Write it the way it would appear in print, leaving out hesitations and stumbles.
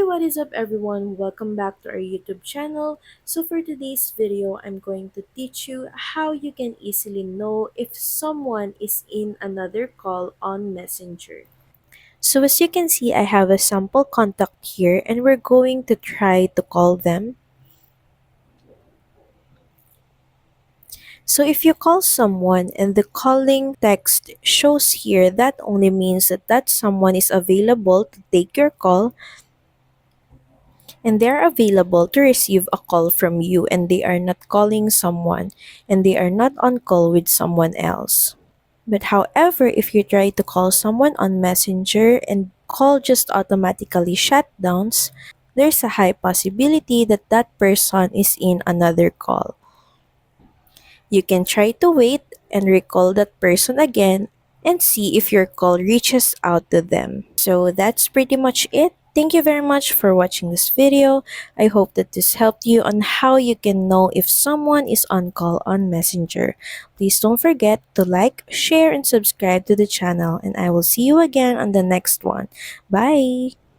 what is up everyone? Welcome back to our YouTube channel. So for today's video, I'm going to teach you how you can easily know if someone is in another call on Messenger. So as you can see, I have a sample contact here and we're going to try to call them. So if you call someone and the calling text shows here, that only means that someone is available to take your call and they're available to receive a call from you and they are not calling someone and they are not on call with someone else. But however, if you try to call someone on Messenger and call just automatically shutdowns, there's a high possibility that that person is in another call. You can try to wait and recall that person again and see if your call reaches out to them. So that's pretty much it. Thank you very much for watching this video. I hope that this helped you on how you can know if someone is on call on Messenger. Please don't forget to like, share, and subscribe to the channel and I will see you again on the next one. Bye!